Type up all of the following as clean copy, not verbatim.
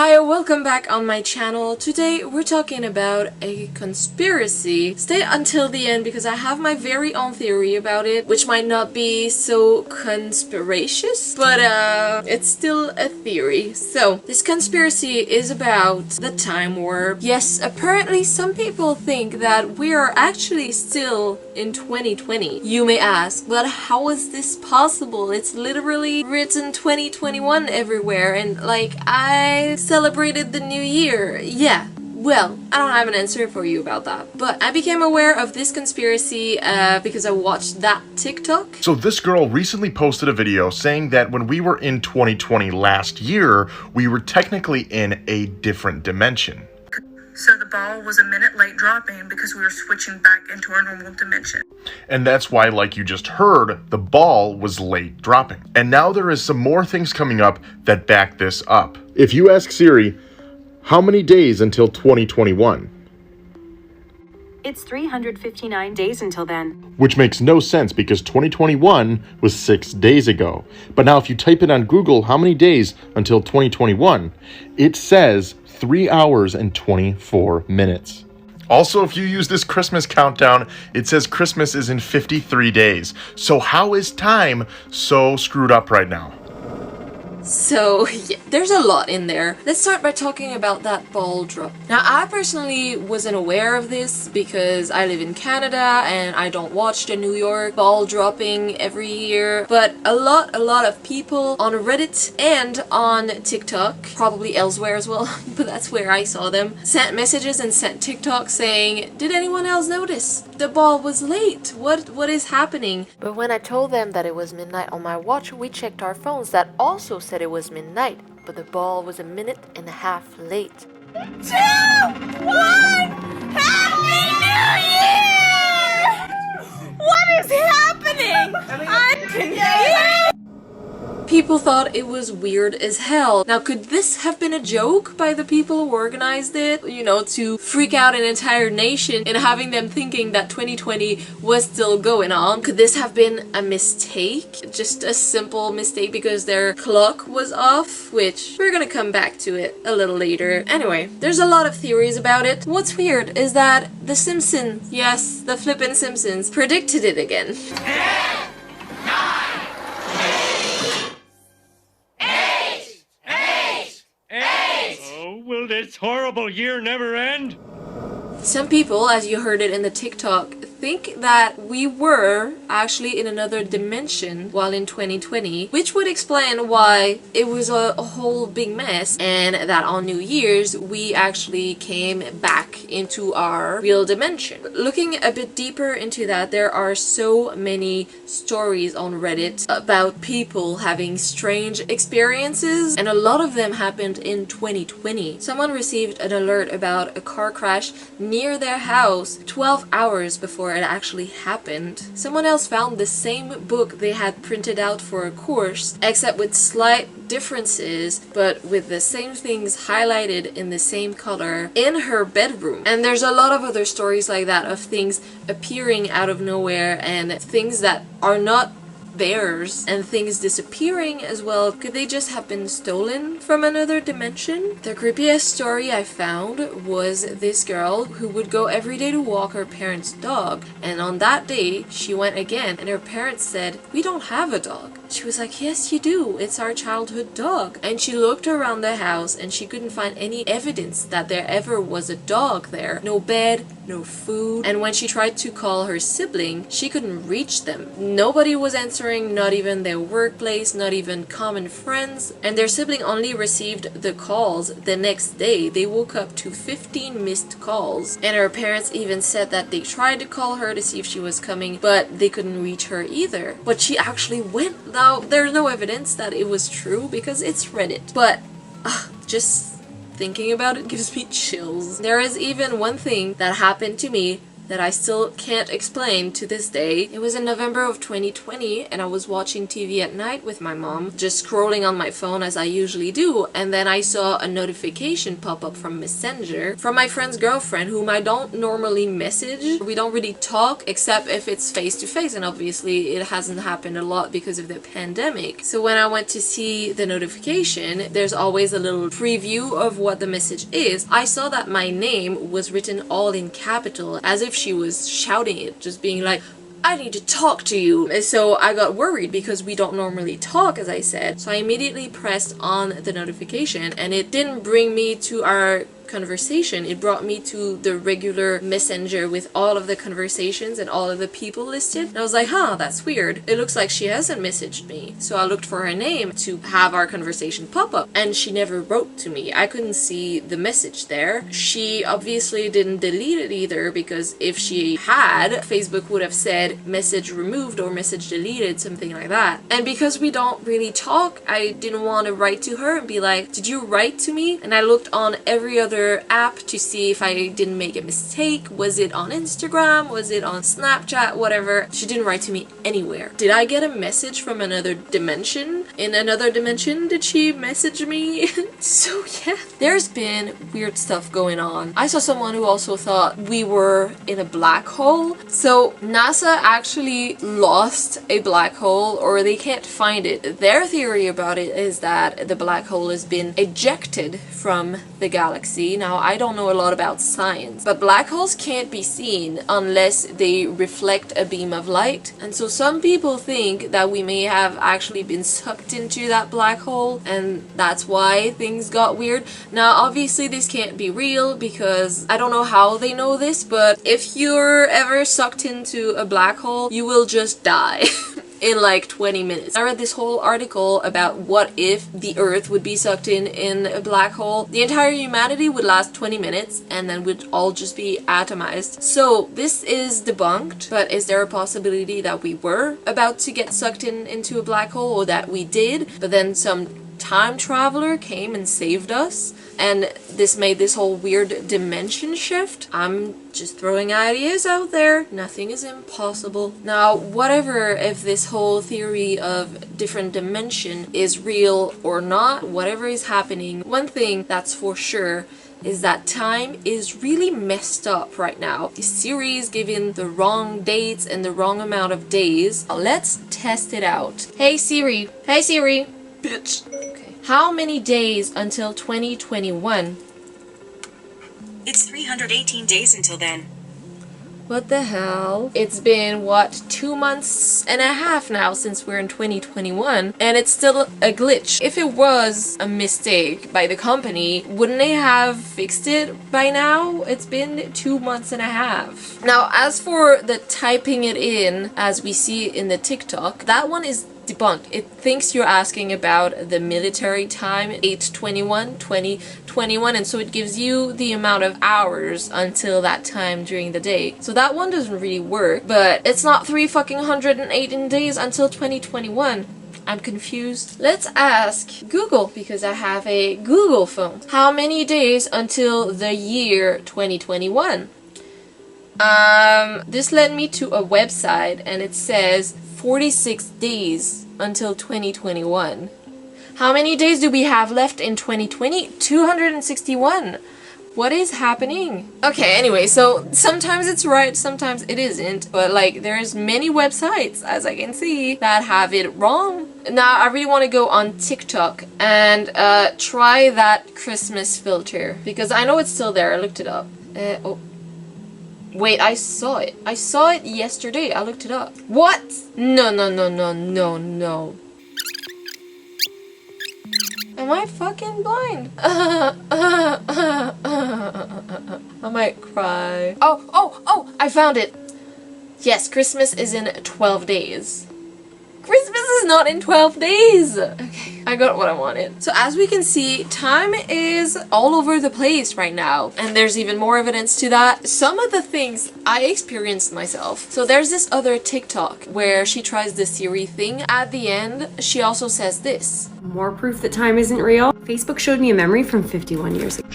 Hi, welcome back on my channel. Today we're talking about a conspiracy. Stay until the end because I have my very own theory about it, which might not be so conspiracious, but it's still a theory. So, this conspiracy is about the time warp. Yes, apparently some people think that we are actually still in 2020. You may ask, but how is this possible? It's literally written 2021 everywhere, and like, I celebrated the new year. Yeah. Well, I don't have an answer for you about that, but I became aware of this conspiracy because I watched that TikTok. So this girl recently posted a video saying that when we were in 2020 last year, we were technically in a different dimension. So the ball was a minute late dropping because we were switching back into our normal dimension. And that's why, like you just heard, the ball was late dropping. And now there is some more things coming up that back this up. If you ask Siri, how many days until 2021? It's 359 days until then. Which makes no sense because 2021 was 6 days ago. But now if you type it on Google, how many days until 2021? It says 3 hours and 24 minutes. Also, if you use this Christmas countdown, it says Christmas is in 53 days. So how is time so screwed up right now? So, yeah, there's a lot in there. Let's start by talking about that ball drop. Now, I personally wasn't aware of this because I live in Canada and I don't watch the New York ball dropping every year. But a lot of people on Reddit and on TikTok, probably elsewhere as well, but that's where I saw them, sent messages and sent TikTok saying, did anyone else notice? The ball was late. What is happening? But when I told them that it was midnight on my watch, we checked our phones that also said it was midnight, but the ball was a minute and a half late. 2, 1, Happy New Year! What is happening? I'm confused! People thought it was weird as hell. Now, could this have been a joke by the people who organized it? You know, to freak out an entire nation and having them thinking that 2020 was still going on? Could this have been a mistake? Just a simple mistake because their clock was off? Which, we're gonna come back to it a little later. Anyway, there's a lot of theories about it. What's weird is that The Simpsons, yes, the flippin' Simpsons, predicted it again. 10, 9, 8. Oh, will this horrible year never end? Some people, as you heard it in the TikTok, think that we were actually in another dimension while in 2020, which would explain why it was a whole big mess and that on New Year's we actually came back into our real dimension. Looking a bit deeper into that, there are so many stories on Reddit about people having strange experiences, and a lot of them happened in 2020. Someone received an alert about a car crash near their house 12 hours before it actually happened. Someone else found the same book they had printed out for a course, except with slight differences, but with the same things highlighted in the same color in her bedroom. And there's a lot of other stories like that of things appearing out of nowhere and things that are not theirs and things disappearing as well. Could they just have been stolen from another dimension? The creepiest story I found was this girl who would go every day to walk her parents' dog, and on that day she went again and her parents said, "We don't have a dog." She was like, "Yes you do, it's our childhood dog." And she looked around the house and she couldn't find any evidence that there ever was a dog there. No bed, no food, and when she tried to call her sibling, she couldn't reach them. Nobody was answering, not even their workplace, not even common friends, and their sibling only received the calls the next day. They woke up to 15 missed calls, and her parents even said that they tried to call her to see if she was coming, but they couldn't reach her either. But she actually went. Now, there's no evidence that it was true because it's Reddit, but just thinking about it gives me chills. There is even one thing that happened to me that I still can't explain to this day. It was in November of 2020 and I was watching TV at night with my mom, just scrolling on my phone as I usually do, and then I saw a notification pop up from Messenger from my friend's girlfriend, whom I don't normally message. We don't really talk except if it's face to face, and obviously it hasn't happened a lot because of the pandemic. So when I went to see the notification, there's always a little preview of what the message is. I saw that my name was written all in capital, as if she was shouting it, just being like, I need to talk to you. And so I got worried because we don't normally talk, as I said. So I immediately pressed on the notification and it didn't bring me to our conversation. It brought me to the regular messenger with all of the conversations and all of the people listed. And I was like, huh, that's weird. It looks like she hasn't messaged me. So I looked for her name to have our conversation pop up and she never wrote to me. I couldn't see the message there. She obviously didn't delete it either, because if she had, Facebook would have said message removed or message deleted, something like that. And because we don't really talk, I didn't want to write to her and be like, did you write to me? And I looked on every other app to see if I didn't make a mistake. Was it on Instagram? Was it on Snapchat? Whatever. She didn't write to me anywhere. Did I get a message from another dimension? In another dimension, did she message me? So yeah, there's been weird stuff going on. I saw someone who also thought we were in a black hole. So NASA actually lost a black hole, or they can't find it. Their theory about it is that the black hole has been ejected from the galaxy. Now, I don't know a lot about science, but black holes can't be seen unless they reflect a beam of light. And so some people think that we may have actually been sucked into that black hole, and that's why things got weird. Now, obviously this can't be real because I don't know how they know this, but if you're ever sucked into a black hole, you will just die. In like 20 minutes. I read this whole article about what if the Earth would be sucked in a black hole. The entire humanity would last 20 minutes and then would all just be atomized. So this is debunked, but is there a possibility that we were about to get sucked into a black hole, or that we did, but then some time traveler came and saved us, and this made this whole weird dimension shift? I'm just throwing ideas out there. Nothing is impossible. Now, whatever if this whole theory of different dimension is real or not, whatever is happening, one thing that's for sure is that time is really messed up right now. Siri is giving the wrong dates and the wrong amount of days. Let's test it out. Hey Siri. Hey Siri. Bitch. Okay. How many days until 2021? It's 318 days until then. What the hell? It's been, what, 2 months and a half now since we're in 2021, and it's still a glitch. If it was a mistake by the company, wouldn't they have fixed it by now? It's been 2 months and a half. Now, as for the typing it in, as we see in the TikTok, that one is debunked. It thinks you're asking about the military time, 8/21, 2021, and so it gives you the amount of hours until that time during the day. So that one doesn't really work, but it's not 318 days until 2021. I'm confused. Let's ask Google, because I have a Google phone. How many days until the year 2021? This led me to a website and it says 46 days until 2021. How many days do we have left in 2020? 261. What is happening? Okay, anyway, so sometimes it's right, sometimes it isn't, but like there's many websites, as I can see, that have it wrong. Now I really want to go on TikTok and try that Christmas filter, because I know it's still there. I looked it up. Oh. Wait, I saw it. I saw it yesterday. I looked it up. What? No. Am I fucking blind? I might cry. Oh, I found it. Yes, Christmas is in 12 days. Christmas is not in 12 days! Okay, I got what I wanted. So as we can see, time is all over the place right now. And there's even more evidence to that. Some of the things I experienced myself. So there's this other TikTok where she tries the Siri thing. At the end, she also says this. More proof that time isn't real. Facebook showed me a memory from 51 years ago.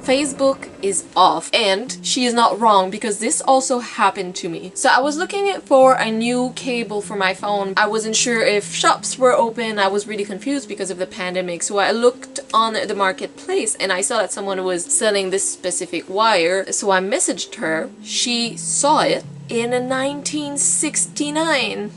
Facebook is off, and she is not wrong because this also happened to me. So I was looking for a new cable for my phone. I wasn't sure if shops were open. I was really confused because of the pandemic. So I looked on the marketplace and I saw that someone was selling this specific wire. So I messaged her. She saw it in 1969.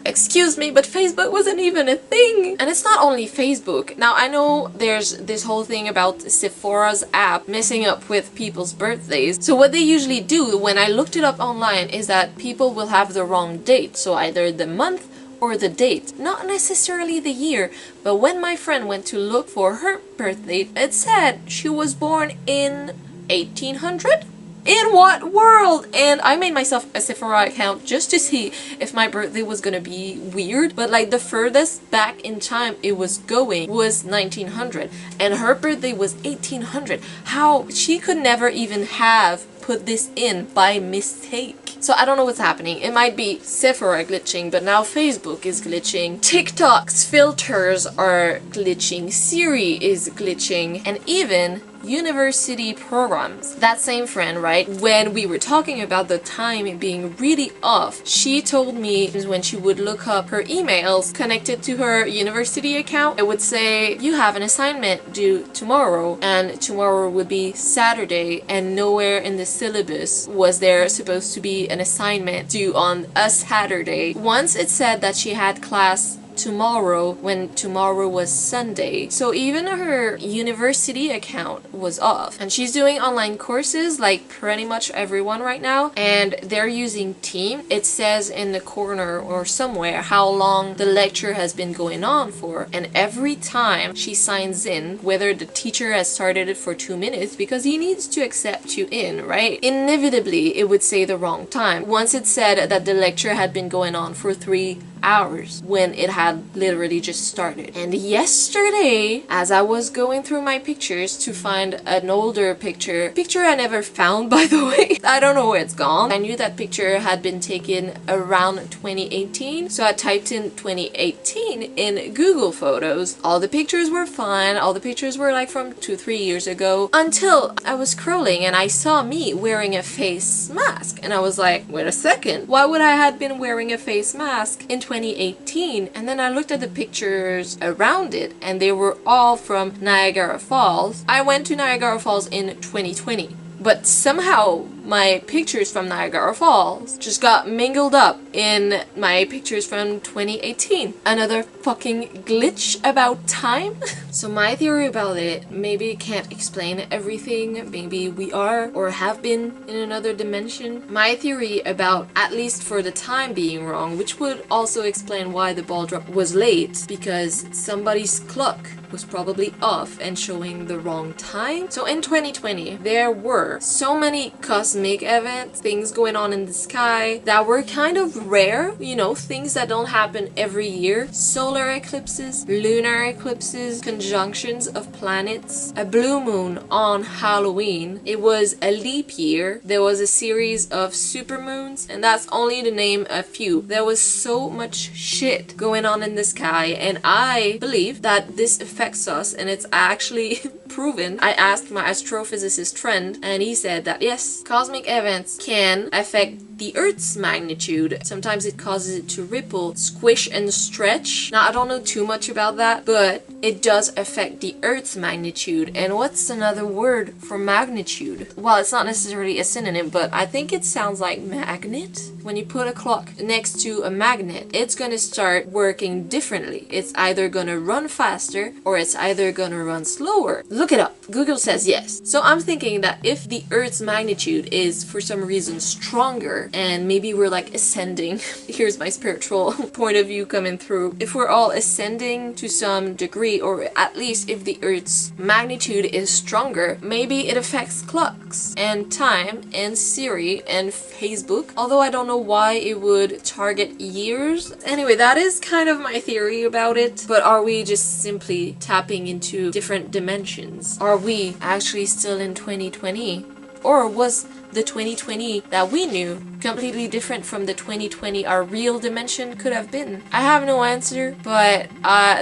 Excuse me, but Facebook wasn't even a thing. And it's not only Facebook. Now, I know there's this whole thing about Sephora's app messing up with people's birthdays. So what they usually do when I looked it up online is that people will have the wrong date. So either the month or the date, not necessarily the year. But when my friend went to look for her birthday, it said she was born in 1800? In what world? And I made myself a Sephora account just to see if my birthday was gonna be weird, but like the furthest back in time it was going was 1900 and her birthday was 1800. How? She could never even have put this in by mistake. So I don't know what's happening. It might be Sephora glitching, but now Facebook is glitching. TikTok's filters are glitching. Siri is glitching. And even university programs. That same friend, right? When we were talking about the time being really off, she told me when she would look up her emails connected to her university account, it would say, you have an assignment due tomorrow, and tomorrow would be Saturday, and nowhere in the syllabus was there supposed to be an assignment due on a Saturday. Once it said that she had class tomorrow when tomorrow was Sunday. So even her university account was off. And she's doing online courses like pretty much everyone right now, and they're using Team. It says in the corner or somewhere how long the lecture has been going on for, and every time she signs in, whether the teacher has started it for 2 minutes because he needs to accept you in, right? Inevitably it would say the wrong time. Once it said that the lecture had been going on for 3 hours when it had literally just started. And yesterday, as I was going through my pictures to find an older picture I never found, by the way, I don't know where it's gone. I knew that picture had been taken around 2018, so I typed in 2018 in Google Photos. All the pictures were fine, all the pictures were like from 2-3 years ago, until I was scrolling and I saw me wearing a face mask, and I was like, wait a second, why would I have been wearing a face mask in 2018? And then I looked at the pictures around it and they were all from Niagara Falls. I went to Niagara Falls in 2020, but somehow my pictures from Niagara Falls just got mingled up in my pictures from 2018. Another fucking glitch about time. So my theory about it, maybe it can't explain everything. Maybe we are or have been in another dimension. My theory about, at least for the time being wrong, which would also explain why the ball drop was late, because somebody's clock was probably off and showing the wrong time. So in 2020, there were so many cosmic events, things going on in the sky that were kind of rare, you know, things that don't happen every year. Solar eclipses, lunar eclipses, conjunctions of planets, a blue moon on Halloween. It was a leap year. There was a series of supermoons, and that's only to name a few. There was so much shit going on in the sky, and I believe that this affects us, and it's actually proven. I asked my astrophysicist friend, and he said that yes, cosmic events can affect the Earth's magnitude. Sometimes it causes it to ripple, squish, and stretch. Now, I don't know too much about that, but it does affect the Earth's magnitude. And what's another word for magnitude? Well, it's not necessarily a synonym, but I think it sounds like magnet. When you put a clock next to a magnet, it's gonna start working differently. It's either gonna run faster or it's either gonna run slower. Look it up. Google says yes. So I'm thinking that if the Earth's magnitude is for some reason stronger, and maybe we're like ascending, here's my spiritual point of view coming through, if we're all ascending to some degree, or at least if the Earth's magnitude is stronger, maybe it affects clocks and time and Siri and Facebook, although I don't know why it would target years. Anyway, that is kind of my theory about it. But are we just simply tapping into different dimensions? Are we actually still in 2020? Or was the 2020 that we knew, completely different from the 2020 our real dimension could have been? I have no answer, but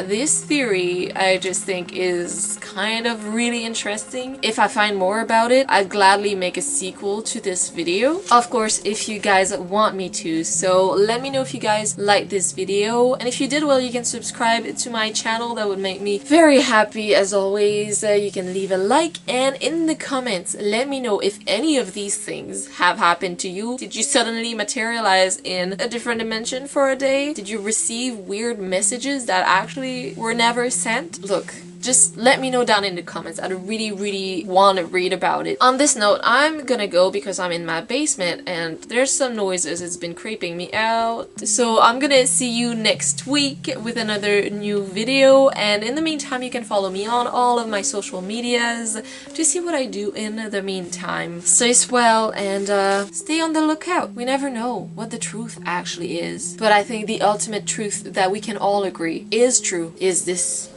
this theory I just think is kind of really interesting. If I find more about it, I'd gladly make a sequel to this video. Of course, if you guys want me to, so let me know if you guys like this video, and if you did, well, you can subscribe to my channel. That would make me very happy. As always, you can leave a like, and in the comments let me know if any of these things have happened to you. Did you suddenly materialize in a different dimension for a day? Did you receive weird messages that actually were never sent? Look, just let me know down in the comments. I'd really want to read about it. On this note, I'm gonna go because I'm in my basement and there's some noises. It's been creeping me out. So I'm gonna see you next week with another new video, and in the meantime you can follow me on all of my social medias to see what I do in the meantime. Stay swell and stay on the lookout. We never know what the truth actually is, but I think the ultimate truth that we can all agree is true is this: